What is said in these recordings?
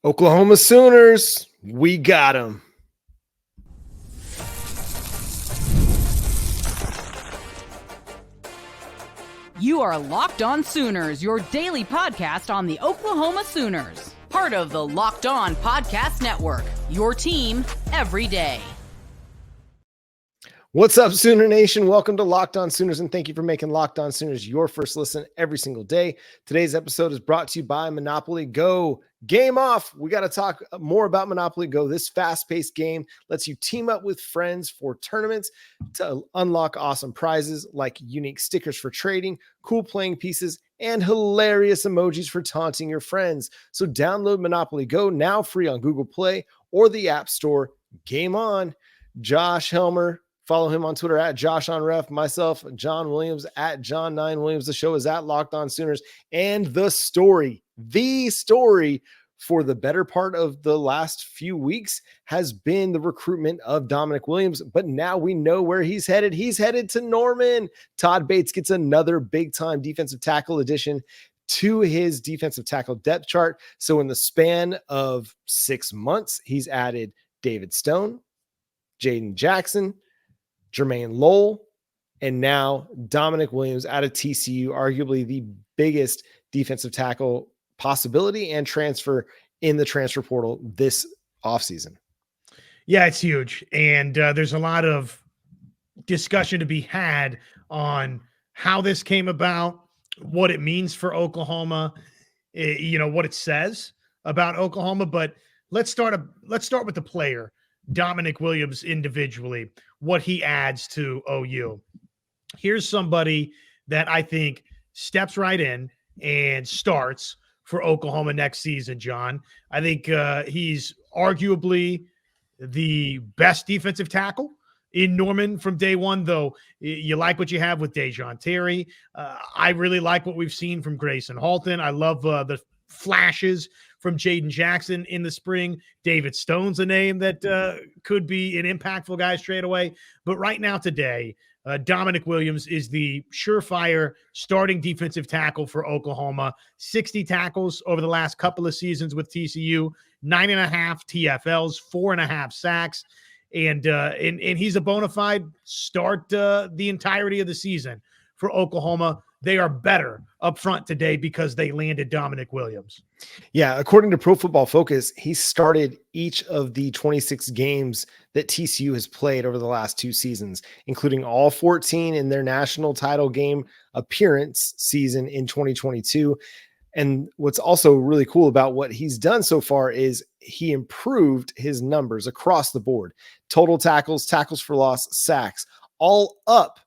Oklahoma Sooners, we got them. You are Locked On Sooners, your daily podcast on the Oklahoma Sooners. Part of the Locked On Podcast Network, your team every day. What's up, Sooner Nation? Welcome to Locked On Sooners, and thank you for making Locked On Sooners your first listen every single day. Today's episode is brought to you by Monopoly Go. Game off. We got to talk more about Monopoly Go. This fast-paced game lets you team up with friends for tournaments to unlock awesome prizes like unique stickers for trading, cool playing pieces, and hilarious emojis for taunting your friends. So download Monopoly Go now free on Google Play or the App Store. Game on. Josh Helmer. Follow him on Twitter at JoshOnRef. Myself, John Williams at John9Williams. The show is at Locked On Sooners. And the story for the better part of the last few weeks has been the recruitment of Dominic Williams. But now we know where he's headed. He's headed to Norman. Todd Bates gets another big-time defensive tackle addition to his defensive tackle depth chart. So in the span of 6 months, he's added David Stone, Jaden Jackson, Jermaine Lowell, and now Dominic Williams out of TCU, arguably the biggest defensive tackle possibility and transfer in the transfer portal this offseason. Yeah, it's huge. And there's a lot of discussion to be had on how this came about, what it means for Oklahoma, what it says about Oklahoma. But let's start with the player, Dominic Williams, individually, what he adds to OU. Here's somebody that I think steps right in and starts for Oklahoma next season, John. I think he's arguably the best defensive tackle in Norman from day one, though you like what you have with Dejon Terry. I really like what we've seen from Grayson Halton. I love the flashes from Jaden Jackson in the spring. David Stone's a name that could be an impactful guy straight away. But right now today, Dominic Williams is the surefire starting defensive tackle for Oklahoma. 60 tackles over the last couple of seasons with TCU, 9.5 TFLs, 4.5 sacks. And he's a bona fide start the entirety of the season for Oklahoma. They are better up front today because they landed Dominic Williams. Yeah, according to Pro Football Focus, he started each of the 26 games that TCU has played over the last 2 seasons, including all 14 in their national title game appearance season in 2022. And what's also really cool about what he's done so far is he improved his numbers across the board. Total tackles, tackles for loss, sacks, all up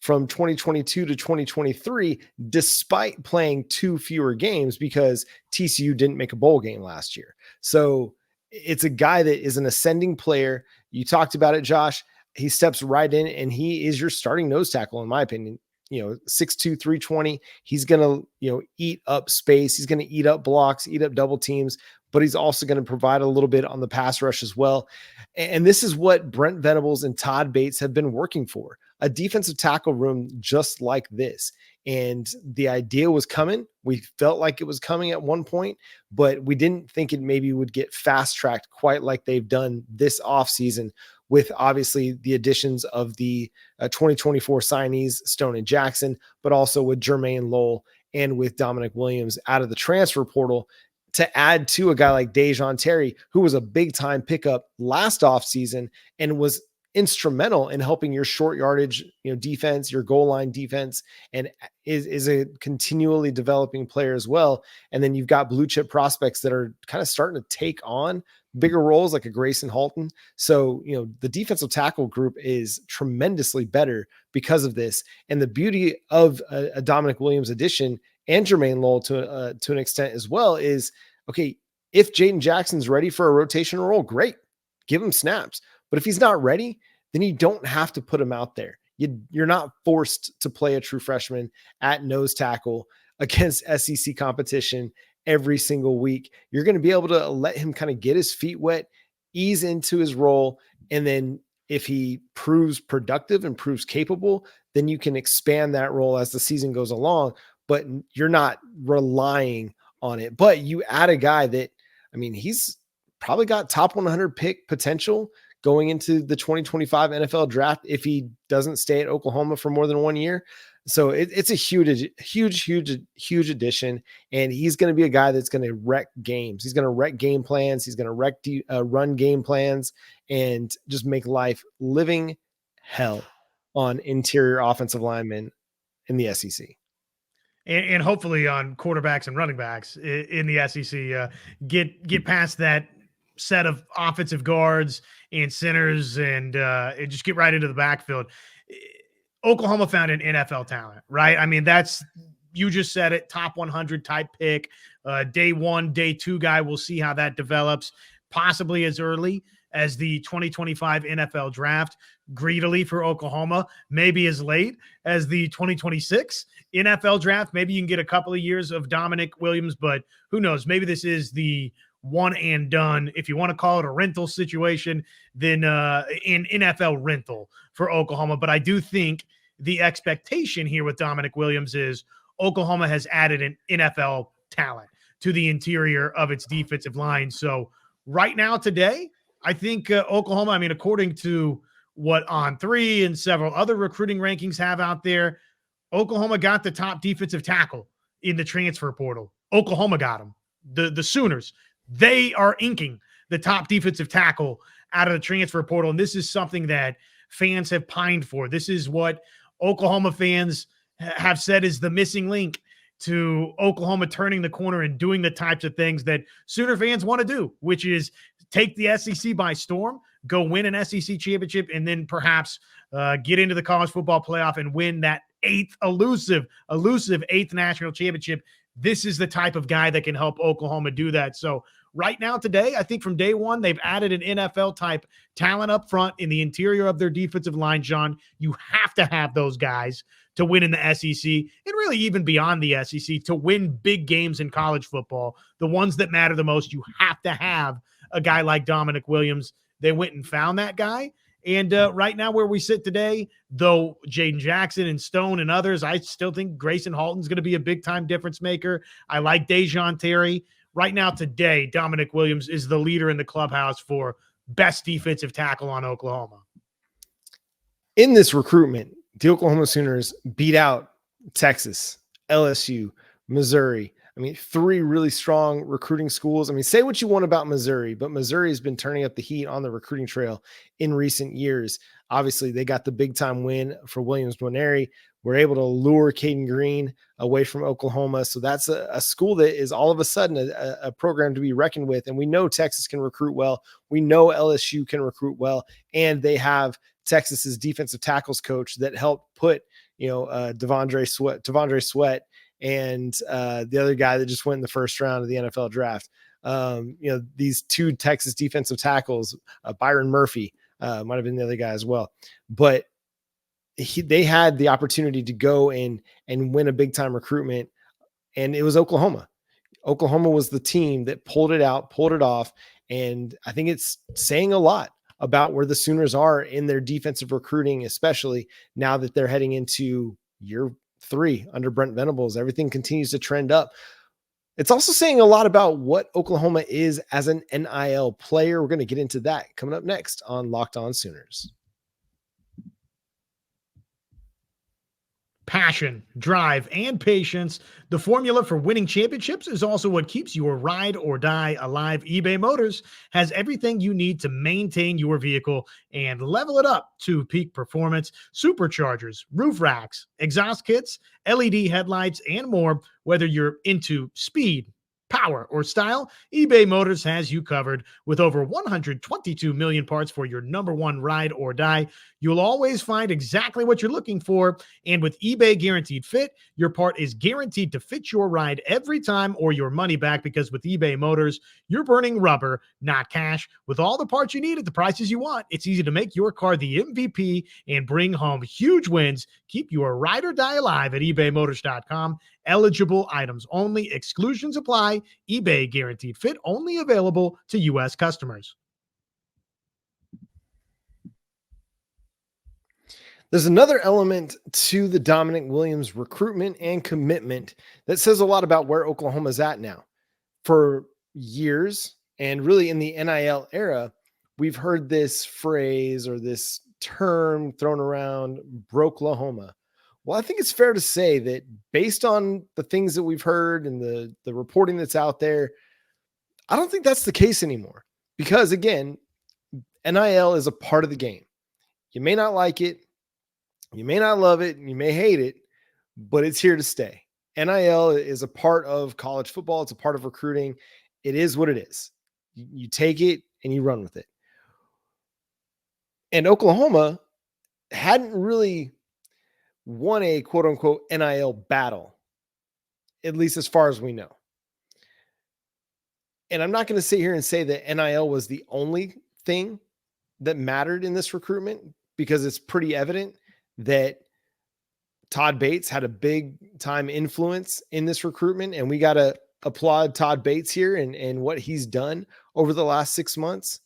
from 2022 to 2023, despite playing 2 fewer games because TCU didn't make a bowl game last year. So it's a guy that is an ascending player. You talked about it, Josh. He steps right in and he is your starting nose tackle, in my opinion. 6'2", 320. He's going to, eat up space. He's going to eat up blocks, eat up double teams, but he's also going to provide a little bit on the pass rush as well. And this is what Brent Venables and Todd Bates have been working for, a defensive tackle room just like this. And the idea was coming. We felt like it was coming at one point, but we didn't think it maybe would get fast-tracked quite like they've done this offseason with obviously the additions of the 2024 signees, Stone and Jackson, but also with Jermaine Lowell and with Dominic Williams out of the transfer portal, to add to a guy like Dejon Terry, who was a big-time pickup last offseason and was instrumental in helping your short yardage, defense, your goal line defense, and is a continually developing player as well. And then you've got blue chip prospects that are kind of starting to take on bigger roles like a Grayson Halton. So, the defensive tackle group is tremendously better because of this. And the beauty of a Dominic Williams addition and Jermaine Lowell to an extent as well is, okay, if Jaden Jackson's ready for a rotational role, great, give him snaps. But if he's not ready, then you don't have to put him out there. You're not forced to play a true freshman at nose tackle against SEC competition every single week. You're going to be able to let him kind of get his feet wet, ease into his role, and then if he proves productive and proves capable, then you can expand that role as the season goes along, but you're not relying on it. But you add a guy that, mean, he's probably got top 100 pick potential going into the 2025 NFL draft if he doesn't stay at Oklahoma for more than 1 year. So it's a huge addition. And he's going to be a guy that's going to wreck games. He's going to wreck game plans. He's going to wreck run game plans and just make life living hell on interior offensive linemen in the SEC. And hopefully on quarterbacks and running backs in the SEC, get past that set of offensive guards and centers and just get right into the backfield. Oklahoma found an NFL talent, right? I mean, you just said it, top 100 type pick, day 1, day 2 guy. We'll see how that develops, possibly as early as the 2025 NFL draft, greedily for Oklahoma, maybe as late as the 2026 NFL draft. Maybe you can get a couple of years of Dominic Williams, but who knows? Maybe this is the one and done. If you want to call it a rental situation, then an NFL rental for Oklahoma. But I do think the expectation here with Dominic Williams is Oklahoma has added an NFL talent to the interior of its defensive line. So right now, today, I think Oklahoma, I mean, according to what On3 and several other recruiting rankings have out there, Oklahoma got the top defensive tackle in the transfer portal. Oklahoma got him. The Sooners, they are inking the top defensive tackle out of the transfer portal. And this is something that fans have pined for. This is what Oklahoma fans have said is the missing link to Oklahoma turning the corner and doing the types of things that Sooner fans want to do, which is take the SEC by storm, go win an SEC championship, and then perhaps get into the college football playoff and win that elusive eighth national championship. This is the type of guy that can help Oklahoma do that. So right now, today, I think from day one, they've added an NFL type talent up front in the interior of their defensive line. John, you have to have those guys to win in the SEC and really even beyond the SEC to win big games in college football. The ones that matter the most, you have to have a guy like Dominic Williams. They went and found that guy. And right now where we sit today, though Jaden Jackson and Stone and others, I still think Grayson Halton's going to be a big-time difference maker. I like Dejon Terry. Right now today, Dominic Williams is the leader in the clubhouse for best defensive tackle on Oklahoma. In this recruitment, the Oklahoma Sooners beat out Texas, LSU, Missouri. I mean, 3 really strong recruiting schools. I mean, say what you want about Missouri, but Missouri has been turning up the heat on the recruiting trail in recent years. Obviously, they got the big-time win for Williams-Nwaneri. We're able to lure Caden Green away from Oklahoma. So that's a school that is all of a sudden a program to be reckoned with. And we know Texas can recruit well. We know LSU can recruit well. And they have Texas's defensive tackles coach that helped put, Devondre Sweat and the other guy that just went in the first round of the NFL draft. These 2 Texas defensive tackles, Byron Murphy might have been the other guy as well. But they had the opportunity to go and win a big time recruitment, and it was Oklahoma. Oklahoma was the team that pulled it off. And I think it's saying a lot about where the Sooners are in their defensive recruiting, especially now that they're heading into year 3 under Brent Venables. Everything continues to trend up. It's also saying a lot about what Oklahoma is as an NIL player. We're going to get into that coming up next on Locked On Sooners. Passion, drive, and patience. The formula for winning championships is also what keeps your ride or die alive. eBay Motors has everything you need to maintain your vehicle and level it up to peak performance. Superchargers, roof racks, exhaust kits, LED headlights, and more. Whether you're into speed, power, or style, eBay Motors has you covered. With over 122 million parts for your number one ride or die, you'll always find exactly what you're looking for. And with eBay Guaranteed Fit, your part is guaranteed to fit your ride every time or your money back, because with eBay Motors, you're burning rubber, not cash. With all the parts you need at the prices you want, it's easy to make your car the MVP and bring home huge wins. Keep your ride or die alive at ebaymotors.com. Eligible items only. Exclusions apply. eBay Guaranteed Fit only available to U.S. customers. There's another element to the Dominic Williams recruitment and commitment that says a lot about where Oklahoma's at now. For years, And really in the NIL era, we've heard this phrase or this term thrown around, Broklahoma. Well, I think it's fair to say that based on the things that we've heard and the reporting that's out there, I don't think that's the case anymore. Because again, NIL is a part of the game. You may not like it, you may not love it, you may hate it, but it's here to stay. NIL is a part of college football. It's a part of recruiting. It is what it is. You take it and you run with it. And Oklahoma hadn't really won a quote unquote NIL battle, at least as far as we know. And I'm not going to sit here and say that NIL was the only thing that mattered in this recruitment, because it's pretty evident that Todd Bates had a big time influence in this recruitment. And we got to applaud Todd Bates here and what he's done over the last 6 months.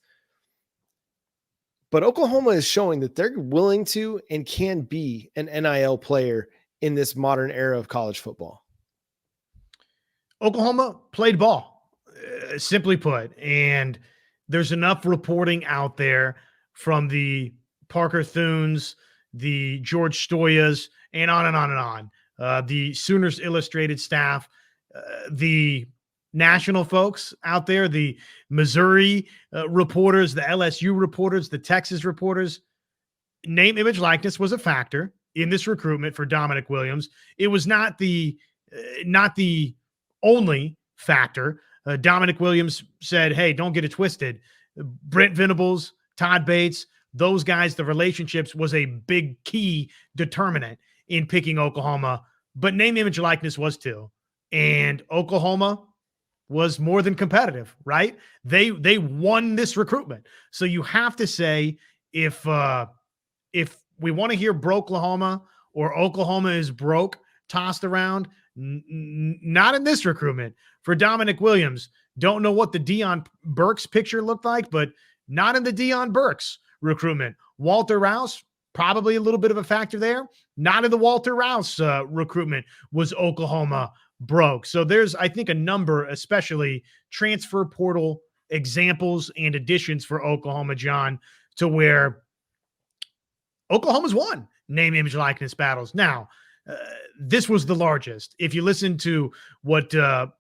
But Oklahoma is showing that they're willing to and can be an NIL player in this modern era of college football. Oklahoma played ball, simply put. And there's enough reporting out there from the Parker Thunes, the George Stoyas, and on and on and on. The Sooners Illustrated staff, the national folks out there, the Missouri reporters, the LSU reporters, the Texas reporters. Name, image, likeness was a factor in this recruitment for Dominic Williams. It was not the only factor. Dominic Williams said, hey, don't get it twisted. Brent Venables, Todd Bates, those guys, the relationships was a big key determinant in picking Oklahoma, but name, image, likeness was too. And Oklahoma was more than competitive, right? They won this recruitment. So you have to say, if we want to hear Broklahoma or Oklahoma is broke tossed around, not in this recruitment. For Dominic Williams, don't know what the Deion Burks picture looked like, but not in the Deion Burks recruitment. Walter Rouse, probably a little bit of a factor there. Not in the Walter Rouse recruitment was Oklahoma broke. So there's, I think, a number, especially transfer portal examples and additions for Oklahoma, John, to where Oklahoma's won name, image, likeness battles. Now, this was the largest. If you listen to what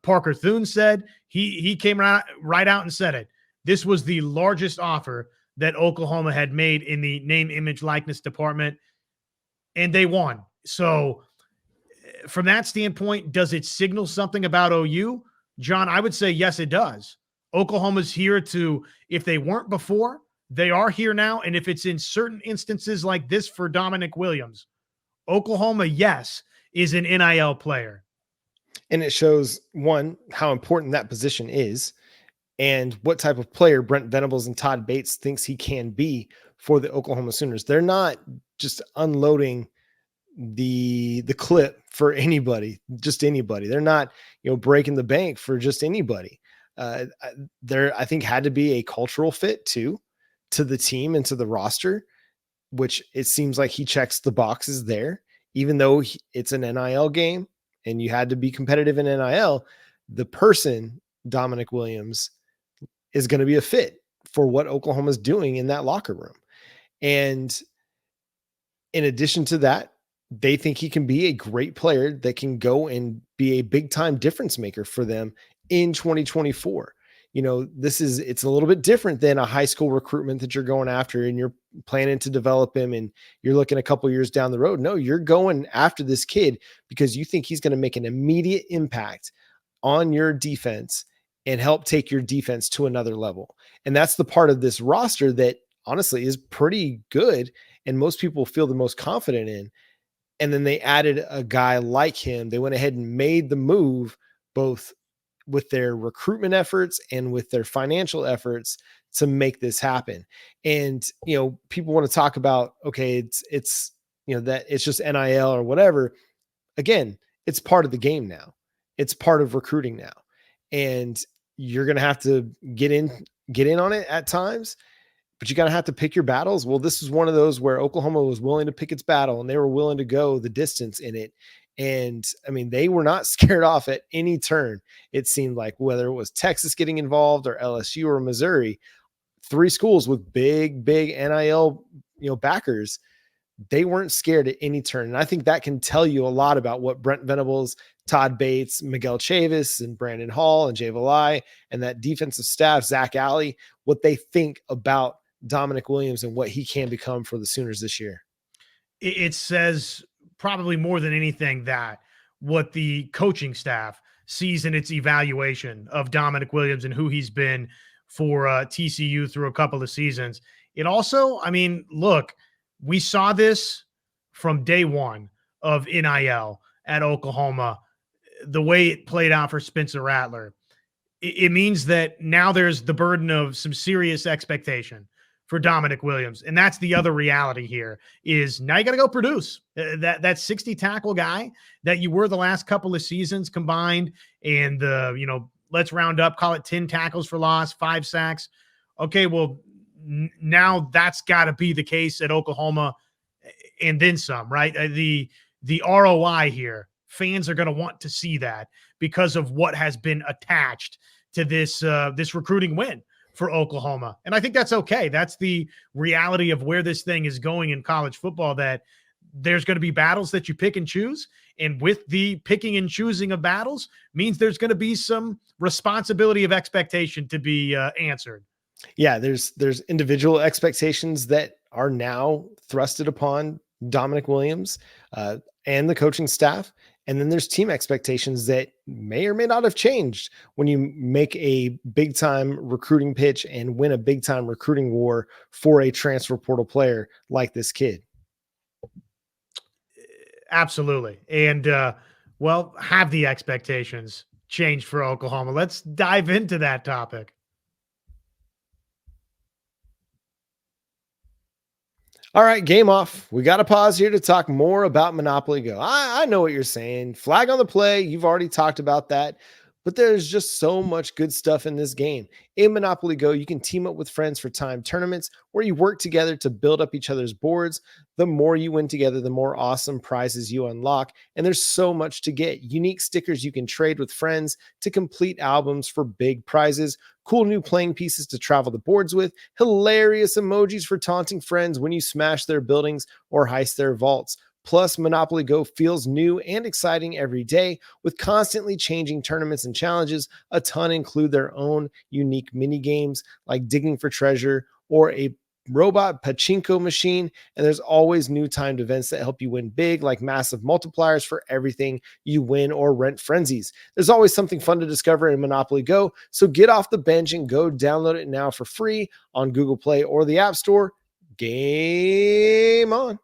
Parker Thune said, he came right out and said it. This was the largest offer that Oklahoma had made in the name, image, likeness department, and they won. So from that standpoint, does it signal something about OU? John, I would say yes, it does. Oklahoma's here to, if they weren't before, they are here now. And if it's in certain instances like this for Dominic Williams, Oklahoma, yes, is an NIL player. And it shows, one, how important that position is and what type of player Brent Venables and Todd Bates thinks he can be for the Oklahoma Sooners. They're not just unloading the clip for anybody, just anybody. They're not, breaking the bank for just anybody. There, I think, had to be a cultural fit too, to the team and to the roster, which it seems like he checks the boxes there, even though it's an NIL game and you had to be competitive in NIL. The person, Dominic Williams, is going to be a fit for what Oklahoma's doing in that locker room. And in addition to that, they think he can be a great player that can go and be a big time difference maker for them in 2024. It's a little bit different than a high school recruitment that you're going after and you're planning to develop him and you're looking a couple years down the road. No, you're going after this kid because you think he's going to make an immediate impact on your defense and help take your defense to another level. And that's the part of this roster that honestly is pretty good and most people feel the most confident in. And then they added a guy like him. They went ahead and made the move, both with their recruitment efforts and with their financial efforts, to make this happen. And, people want to talk about, okay, it's that it's just NIL or whatever. Again, it's part of the game now. It's part of recruiting now. And you're going to have to get in on it at times, but you got to have to pick your battles. Well, this is one of those where Oklahoma was willing to pick its battle and they were willing to go the distance in it. And I mean, they were not scared off at any turn. It seemed like, whether it was Texas getting involved or LSU or Missouri, 3 schools with big NIL, backers, they weren't scared at any turn. And I think that can tell you a lot about what Brent Venables, Todd Bates, Miguel Chavis, and Brandon Hall and Jay Valai and that defensive staff, Zach Alley, what they think about Dominic Williams and what he can become for the Sooners this year. It says probably more than anything that what the coaching staff sees in its evaluation of Dominic Williams and who he's been for TCU through a couple of seasons. It also, I mean, look, we saw this from day one of NIL at Oklahoma, the way it played out for Spencer Rattler. It means that now there's the burden of some serious expectation for Dominic Williams. And that's the other reality here is now you got to go produce. That 60 tackle guy that you were the last couple of seasons combined, and let's round up, call it 10 tackles for loss, 5 sacks. Okay, well, now that's got to be the case at Oklahoma and then some, right? The ROI here, fans are going to want to see that because of what has been attached to this recruiting win for Oklahoma. And I think that's okay. That's the reality of where this thing is going in college football, that there's going to be battles that you pick and choose. And with the picking and choosing of battles means there's going to be some responsibility of expectation to be answered. Yeah, there's individual expectations that are now thrusted upon Dominic Williams and the coaching staff. And then there's team expectations that may or may not have changed when you make a big time recruiting pitch and win a big time recruiting war for a transfer portal player like this kid. Absolutely. And have the expectations changed for Oklahoma? Let's dive into that topic. All right, game off. We got to pause here to talk more about Monopoly Go. I know what you're saying. Flag on the play. You've already talked about that. But there's just so much good stuff in this game. In Monopoly Go, you can team up with friends for timed tournaments where you work together to build up each other's boards. The more you win together, the more awesome prizes you unlock. And there's so much to get. Unique stickers you can trade with friends to complete albums for big prizes. Cool new playing pieces to travel the boards with. Hilarious emojis for taunting friends when you smash their buildings or heist their vaults. Plus, Monopoly Go feels new and exciting every day with constantly changing tournaments and challenges. A ton include their own unique mini games like digging for treasure or a robot pachinko machine. And there's always new timed events that help you win big, like massive multipliers for everything you win or rent frenzies. There's always something fun to discover in Monopoly Go. So get off the bench and go download it now for free on Google Play or the App Store. Game on.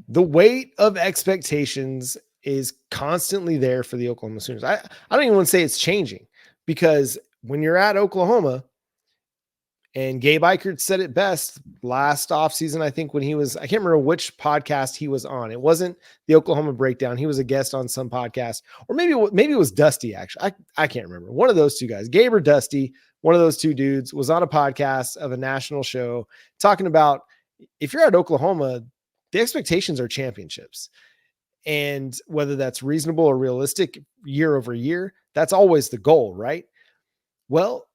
The weight of expectations is constantly there for the Oklahoma Sooners. I don't even want to say it's changing, because when you're at Oklahoma, and Gabe Eichert said it best last offseason, I think, when he was, I can't remember which podcast he was on. It wasn't the Oklahoma Breakdown. He was a guest on some podcast, or maybe it was Dusty, actually. I can't remember. One of those two guys, Gabe or Dusty, one of those two dudes was on a podcast of a national show talking about, if you're at Oklahoma, the expectations are championships. And whether that's reasonable or realistic year over year, that's always the goal, right? Well,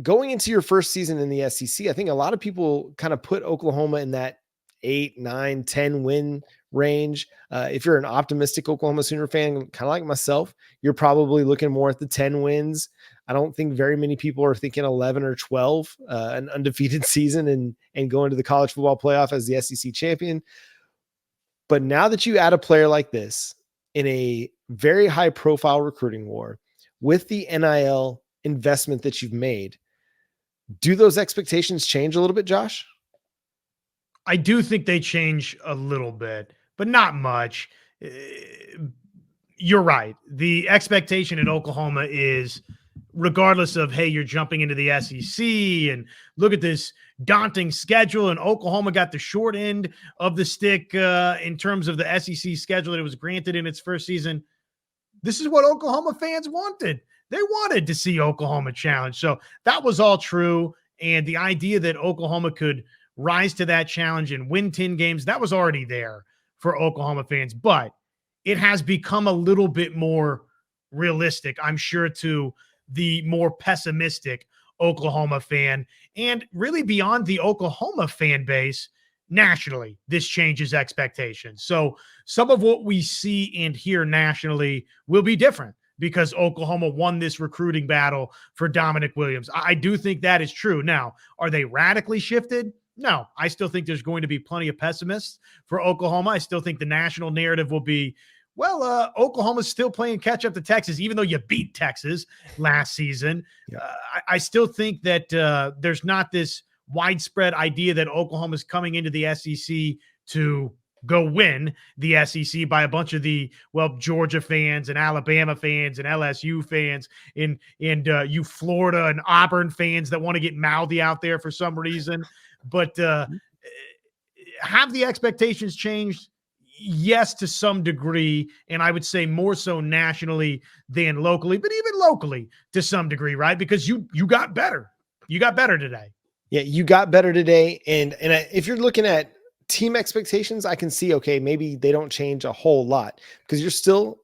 going into your first season in the SEC, I think a lot of people kind of put Oklahoma in that 8, 9, 10 win range. If you're an optimistic Oklahoma Sooner fan, kind of like myself, you're probably looking more at the 10 wins. I don't think very many people are thinking 11 or 12, an undefeated season and going to the college football playoff as the SEC champion. But now that you add a player like this in a very high profile recruiting war with the NIL investment that you've made, do those expectations change a little bit, Josh? I do think they change a little bit, but not much. You're right. The expectation in Oklahoma is, regardless of, hey, you're jumping into the SEC and look at this daunting schedule, and Oklahoma got the short end of the stick in terms of the SEC schedule that it was granted in its first season. This is what Oklahoma fans wanted. They wanted to see Oklahoma challenge. So that was all true. And the idea that Oklahoma could rise to that challenge and win 10 games. That was already there for Oklahoma fans, but it has become a little bit more realistic, I'm sure, to the more pessimistic Oklahoma fan, and really beyond the Oklahoma fan base nationally. This changes expectations. So some of what we see and hear nationally will be different because Oklahoma won this recruiting battle for Dominic Williams. I do think that is true. Now, are they radically shifted? No, I still think there's going to be plenty of pessimists for Oklahoma. I still think the national narrative will be, well, Oklahoma's still playing catch up to Texas, even though you beat Texas last season. Yeah. I still think that there's not this widespread idea that Oklahoma's coming into the SEC to go win the SEC by a bunch of the, Georgia fans and Alabama fans and LSU fans and you Florida and Auburn fans that want to get mouthy out there for some reason. But have the expectations changed? Yes, to some degree, and I would say more so nationally than locally, but even locally to some degree, right? Because you got better. You got better today. Yeah, you got better today. And if you're looking at team expectations, I can see, okay, maybe they don't change a whole lot because you're still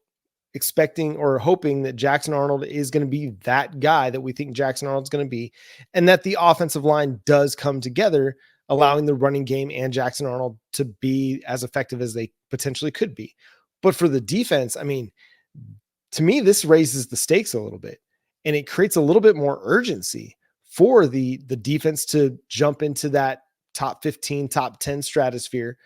expecting or hoping that Jackson Arnold is going to be that guy that we think Jackson Arnold's going to be, and that the offensive line does come together, allowing the running game and Jackson Arnold to be as effective as they potentially could be. But for the defense, I mean, to me, this raises the stakes a little bit, and it creates a little bit more urgency for the defense to jump into that top 15, top 10 stratosphere.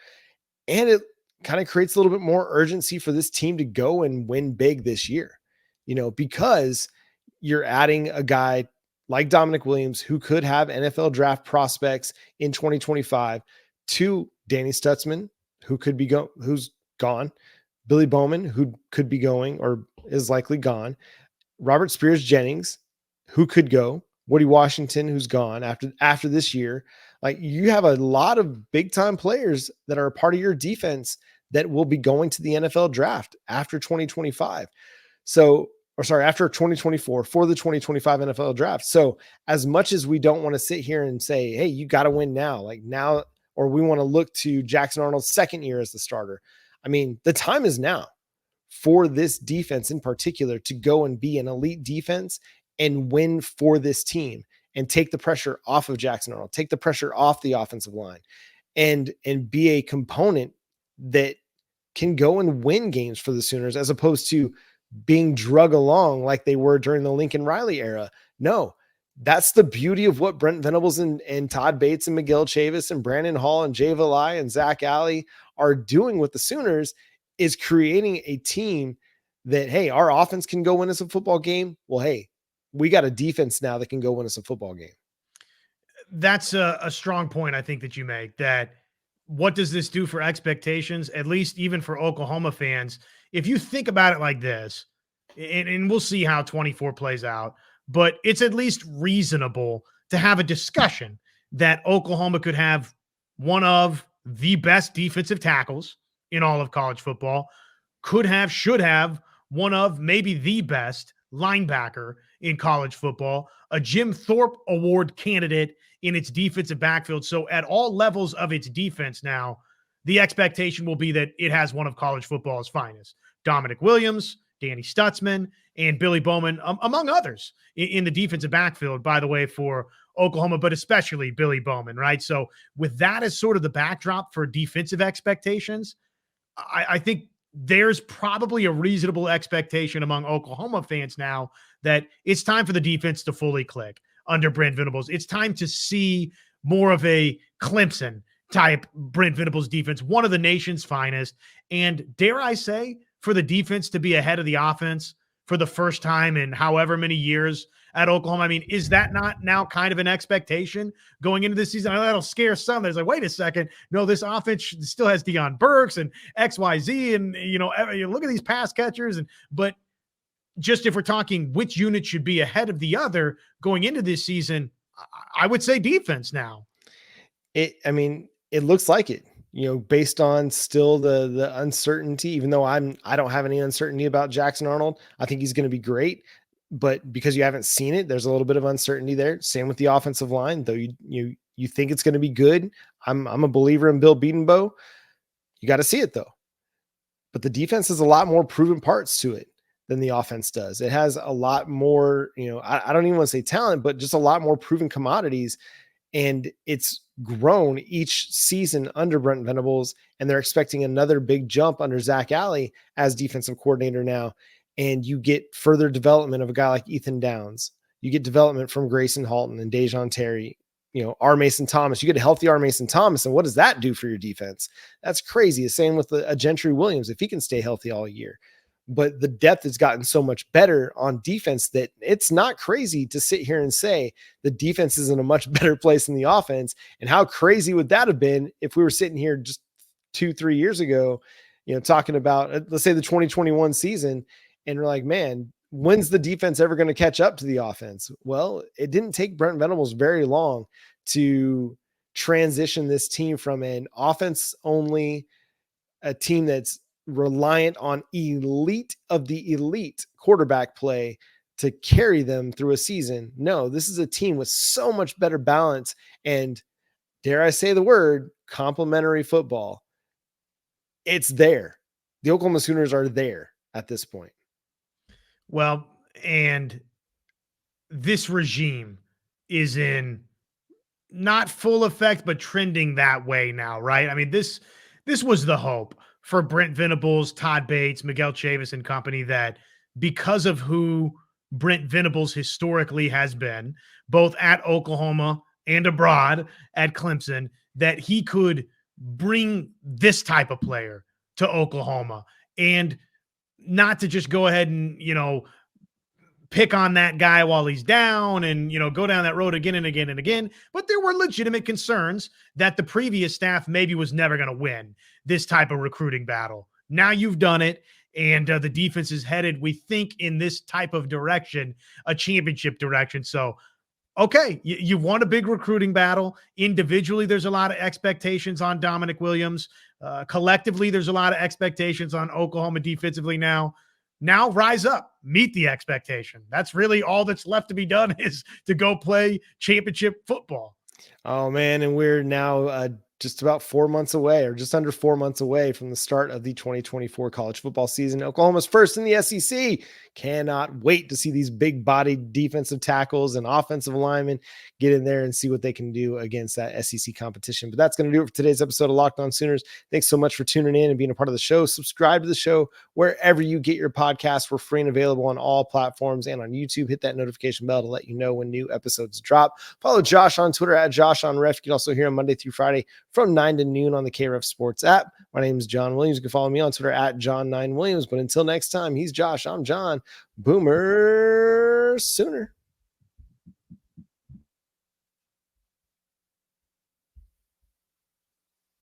And it kind of creates a little bit more urgency for this team to go and win big this year, because you're adding a guy like Dominic Williams, who could have NFL draft prospects in 2025, to Danny Stutzman, who could be who's gone, Billy Bowman, who could be going or is likely gone, Robert Spears Jennings, who could go, Woody Washington, who's gone after this year. Like, you have a lot of big time players that are a part of your defense that will be going to the NFL draft after 2025. After 2024 for the 2025 NFL draft. So as much as we don't want to sit here and say, hey, you got to win now, or we want to look to Jackson Arnold's second year as the starter. I mean, the time is now for this defense in particular to go and be an elite defense and win for this team and take the pressure off of Jackson Arnold, take the pressure off the offensive line, and be a component that can go and win games for the Sooners, as opposed to being drug along like they were during the Lincoln Riley era. No, that's the beauty of what Brent Venables and Todd Bates and Miguel Chavis and Brandon Hall and Jay Valai and Zach Alley are doing with the Sooners, is creating a team that, hey, our offense can go win us a football game. Well, hey, we got a defense now that can go win us a football game. That's a strong point, I think, that you make, that what does this do for expectations, at least even for Oklahoma fans? If you think about it like this, and we'll see how 24 plays out, but it's at least reasonable to have a discussion that Oklahoma could have one of the best defensive tackles in all of college football, should have one of maybe the best linebacker in college football, a Jim Thorpe Award candidate in its defensive backfield. So at all levels of its defense now, the expectation will be that it has one of college football's finest. Dominic Williams, Danny Stutzman, and Billy Bowman, among others, in the defensive backfield, by the way, for Oklahoma, but especially Billy Bowman, right? So with that as sort of the backdrop for defensive expectations, I think there's probably a reasonable expectation among Oklahoma fans now that it's time for the defense to fully click under Brent Venables. It's time to see more of a Clemson type Brent Venables defense, one of the nation's finest. And dare I say, for the defense to be ahead of the offense for the first time in however many years at Oklahoma. I mean, is that not now kind of an expectation going into this season? I know that'll scare some. There's like, wait a second. No, this offense still has Deion Burks and XYZ. And, you look at these pass catchers. But just if we're talking which unit should be ahead of the other going into this season, I would say defense now. It looks like it, based on still the uncertainty, even though I don't have any uncertainty about Jackson Arnold. I think he's going to be great, but because you haven't seen it, there's a little bit of uncertainty there. Same with the offensive line, though you think it's going to be good. I'm a believer in Bill Bedenbaugh. You got to see it though. But the defense has a lot more proven parts to it than the offense does. It has a lot more, I don't even want to say talent, but just a lot more proven commodities. And it's grown each season under Brent Venables, and they're expecting another big jump under Zach Alley as defensive coordinator now. And you get further development of a guy like Ethan Downs. You get development from Grayson Halton and Dejon Terry, R. Mason Thomas. You get a healthy R. Mason Thomas, and what does that do for your defense? That's crazy. The same with a Gentry Williams, if he can stay healthy all year. But the depth has gotten so much better on defense that it's not crazy to sit here and say the defense is in a much better place than the offense. And how crazy would that have been if we were sitting here just 2-3 years ago, talking about, let's say, the 2021 season, and we're like, man, when's the defense ever going to catch up to the offense? Well, it didn't take Brent Venables very long to transition this team from an offense only, a team that's reliant on elite of the elite quarterback play to carry them through a season. No, this is a team with so much better balance and, dare I say the word, complementary football. It's there. The Oklahoma Sooners are there at this point. Well, and this regime is in not full effect, but trending that way now, right? I mean, this was the hope for Brent Venables, Todd Bates, Miguel Chavis and company, that because of who Brent Venables historically has been, both at Oklahoma and abroad at Clemson, that he could bring this type of player to Oklahoma, and not to just go ahead and, pick on that guy while he's down and, go down that road again and again and again. But there were legitimate concerns that the previous staff maybe was never going to win this type of recruiting battle. Now you've done it, and the defense is headed, we think, in this type of direction, a championship direction. So, okay, you won a big recruiting battle. Individually, there's a lot of expectations on Dominic Williams. Collectively, there's a lot of expectations on Oklahoma defensively now. Now rise up, meet the expectation. That's really all that's left to be done, is to go play championship football. Oh, man. And we're now just about 4 months away, or just under 4 months away from the start of the 2024 college football season. Oklahoma's first in the SEC. Cannot wait to see these big bodied defensive tackles and offensive linemen get in there and see what they can do against that SEC competition. But that's going to do it for today's episode of Locked On Sooners. Thanks so much for tuning in and being a part of the show. Subscribe to the show wherever you get your podcasts. We're free and available on all platforms and on YouTube. Hit that notification bell to let you know when new episodes drop. Follow Josh on Twitter at JoshOnRef. You can also hear him Monday through Friday from 9 to noon on the KREF Sports app. My name is John Williams. You can follow me on Twitter at John9Williams. But until next time, he's Josh, I'm John. Boomer Sooner.